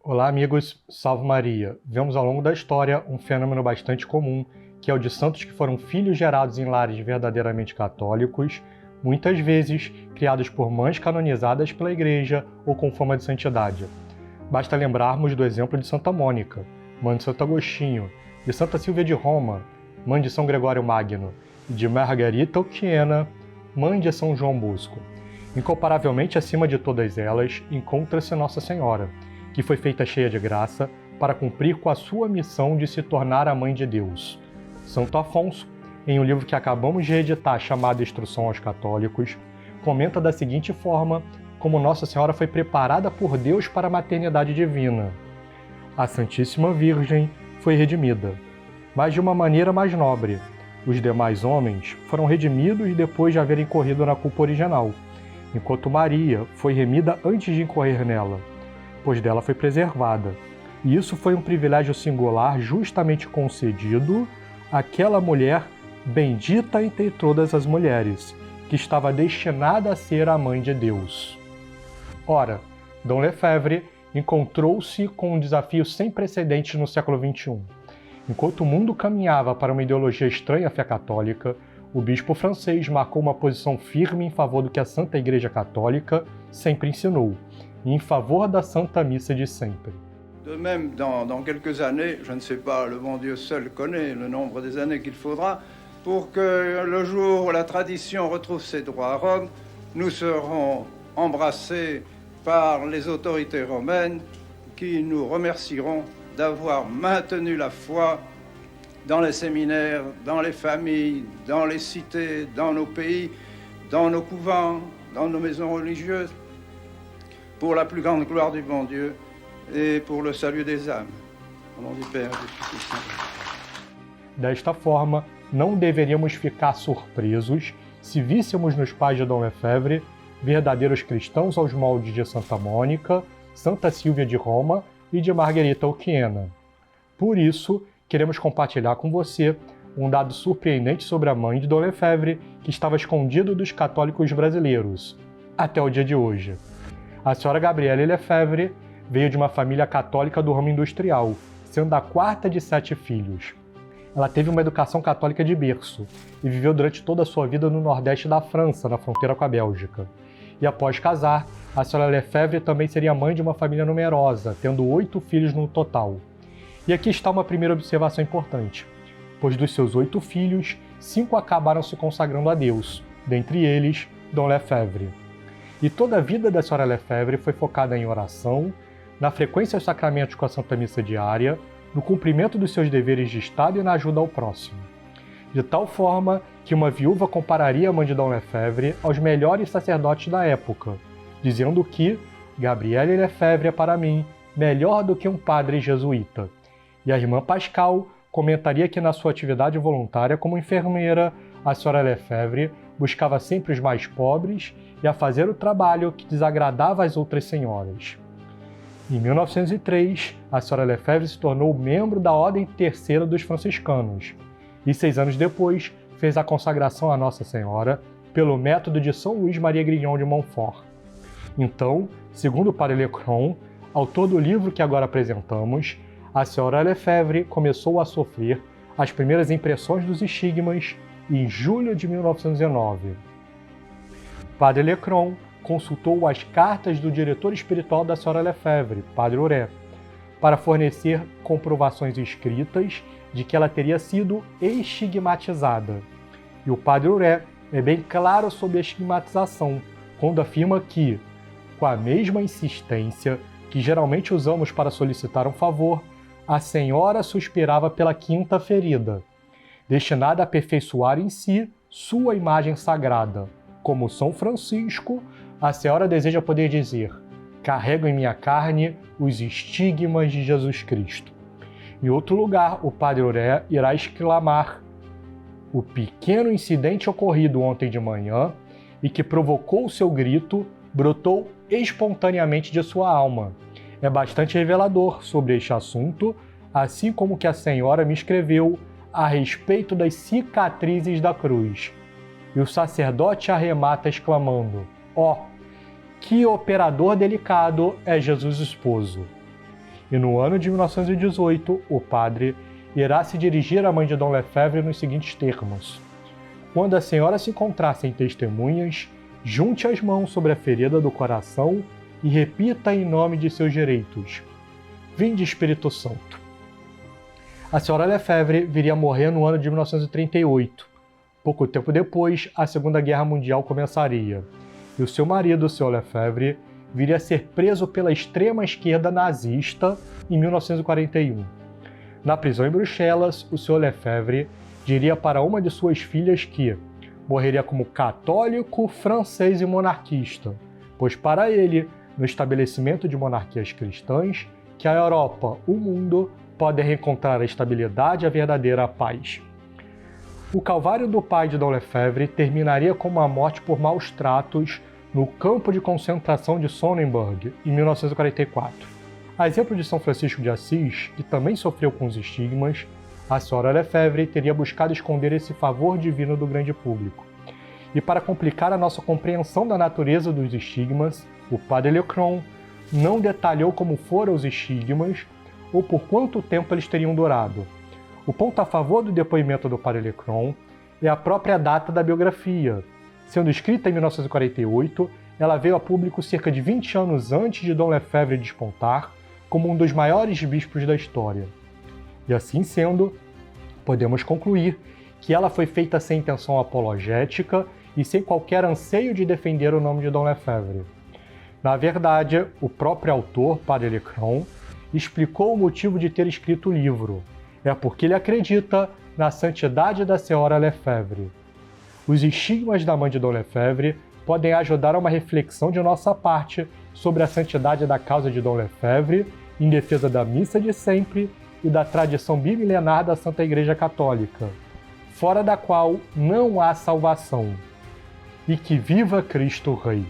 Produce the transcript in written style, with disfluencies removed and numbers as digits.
Olá, amigos, salve Maria. Vemos ao longo da história um fenômeno bastante comum, que é o de santos que foram filhos gerados em lares verdadeiramente católicos, muitas vezes criados por mães canonizadas pela Igreja ou com fama de santidade. Basta lembrarmos do exemplo de Santa Mônica, mãe de Santo Agostinho, de Santa Silvia de Roma, mãe de São Gregório Magno, e de Margarita Oquiena, mãe de São João Bosco. Incomparavelmente acima de todas elas, encontra-se Nossa Senhora, que foi feita cheia de graça para cumprir com a sua missão de se tornar a Mãe de Deus. Santo Afonso, em um livro que acabamos de reeditar chamado Instrução aos Católicos, comenta da seguinte forma como Nossa Senhora foi preparada por Deus para a maternidade divina. A Santíssima Virgem foi redimida, mas de uma maneira mais nobre. Os demais homens foram redimidos depois de haverem incorrido na culpa original, enquanto Maria foi remida antes de incorrer nela, pois dela foi preservada. E isso foi um privilégio singular justamente concedido àquela mulher bendita entre todas as mulheres, que estava destinada a ser a Mãe de Deus. Ora, Dom Lefebvre encontrou-se com um desafio sem precedentes no século XXI. Enquanto o mundo caminhava para uma ideologia estranha à fé católica, o bispo francês marcou uma posição firme em favor do que a Santa Igreja Católica sempre ensinou, e em favor da Santa Missa de sempre. De même, dans quelques années, je ne sais pas, le bon Dieu seul connaît le nombre des années qu'il faudra, pour que le jour où la tradition retrouve ses droits à Rome, nous serons embrassés par les autorités romaines qui nous remercieront d'avoir maintenu la foi dans les séminaires, dans les familles, dans les cités, dans nos pays, dans nos couvents, dans nos maisons religieuses, pour la plus grande gloire du bon Dieu et pour le salut des âmes. Au nom du Père et du Fils et du Saint-Esprit. Desta forma, não deveríamos ficar surpresos se víssemos nos pais de Dom Lefebvre verdadeiros cristãos aos moldes de Santa Mônica, Santa Silvia de Roma e de Margarita Oquiena. Por isso, queremos compartilhar com você um dado surpreendente sobre a mãe de Dom Lefebvre que estava escondido dos católicos brasileiros, até o dia de hoje. A senhora Gabriele Lefebvre veio de uma família católica do ramo industrial, sendo a quarta de 7 filhos. Ela teve uma educação católica de berço e viveu durante toda a sua vida no nordeste da França, na fronteira com a Bélgica. E após casar, a senhora Lefebvre também seria mãe de uma família numerosa, tendo 8 filhos no total. E aqui está uma primeira observação importante, pois dos seus 8 filhos, 5 acabaram se consagrando a Deus, dentre eles, Dom Lefebvre. E toda a vida da senhora Lefebvre foi focada em oração, na frequência aos sacramentos com a Santa Missa diária, no cumprimento dos seus deveres de Estado e na ajuda ao próximo. De tal forma que uma viúva compararia a mãe de Dom Lefebvre aos melhores sacerdotes da época, dizendo que Gabriele Lefebvre é para mim melhor do que um padre jesuíta. E a irmã Pascal comentaria que na sua atividade voluntária como enfermeira, a senhora Lefebvre buscava sempre os mais pobres e a fazer o trabalho que desagradava às outras senhoras. Em 1903, a senhora Lefebvre se tornou membro da Ordem Terceira dos Franciscanos e 6 anos depois fez a consagração a Nossa Senhora pelo método de São Luís Maria Grignon de Montfort. Então, segundo o padre Lecron, autor do livro que agora apresentamos, a senhora Lefebvre começou a sofrer as primeiras impressões dos estigmas em julho de 1909. Padre Lecron consultou as cartas do diretor espiritual da senhora Lefebvre, Padre Uré, para fornecer comprovações escritas de que ela teria sido estigmatizada. E o Padre Uré é bem claro sobre a estigmatização, quando afirma que, com a mesma insistência que geralmente usamos para solicitar um favor, a senhora suspirava pela 5ª ferida, destinada a aperfeiçoar em si sua imagem sagrada. Como São Francisco, a senhora deseja poder dizer: carrego em minha carne os estigmas de Jesus Cristo. Em outro lugar, o Padre Uré irá exclamar: o pequeno incidente ocorrido ontem de manhã e que provocou o seu grito brotou espontaneamente de sua alma. É bastante revelador sobre este assunto, assim como que a senhora me escreveu a respeito das cicatrizes da cruz. E o sacerdote arremata exclamando: ó, que operador delicado é Jesus esposo! e no ano de 1918, o padre irá se dirigir à mãe de Dom Lefebvre nos seguintes termos: quando a senhora se encontrar sem testemunhas, junte as mãos sobre a ferida do coração e repita em nome de seus direitos: Vinde Espírito Santo. A senhora Lefebvre viria a morrer no ano de 1938. Pouco tempo depois, a Segunda Guerra Mundial começaria, e o seu marido, o Sr. Lefebvre, viria a ser preso pela extrema-esquerda nazista em 1941. Na prisão em Bruxelas, o Sr. Lefebvre diria para uma de suas filhas que morreria como católico, francês e monarquista, pois para ele, no estabelecimento de monarquias cristãs, que a Europa, o mundo, podem reencontrar a estabilidade e a verdadeira paz. O calvário do pai de Dom Lefebvre terminaria com uma morte por maus tratos no campo de concentração de Sonnenberg, em 1944. A exemplo de São Francisco de Assis, que também sofreu com os estigmas, a senhora Lefebvre teria buscado esconder esse favor divino do grande público. E para complicar a nossa compreensão da natureza dos estigmas, o padre Lecron não detalhou como foram os estigmas ou por quanto tempo eles teriam durado. O ponto a favor do depoimento do padre Lecron é a própria data da biografia. Sendo escrita em 1948, ela veio a público cerca de 20 anos antes de Dom Lefebvre despontar como um dos maiores bispos da história. E assim sendo, podemos concluir que ela foi feita sem intenção apologética e sem qualquer anseio de defender o nome de Dom Lefebvre. Na verdade, o próprio autor, padre Lecron, explicou o motivo de ter escrito o livro. É porque ele acredita na santidade da senhora Lefebvre. Os estigmas da mãe de Dom Lefebvre podem ajudar a uma reflexão de nossa parte sobre a santidade da causa de Dom Lefebvre, em defesa da missa de sempre e da tradição bimilenar da Santa Igreja Católica, fora da qual não há salvação. E que viva Cristo Rei!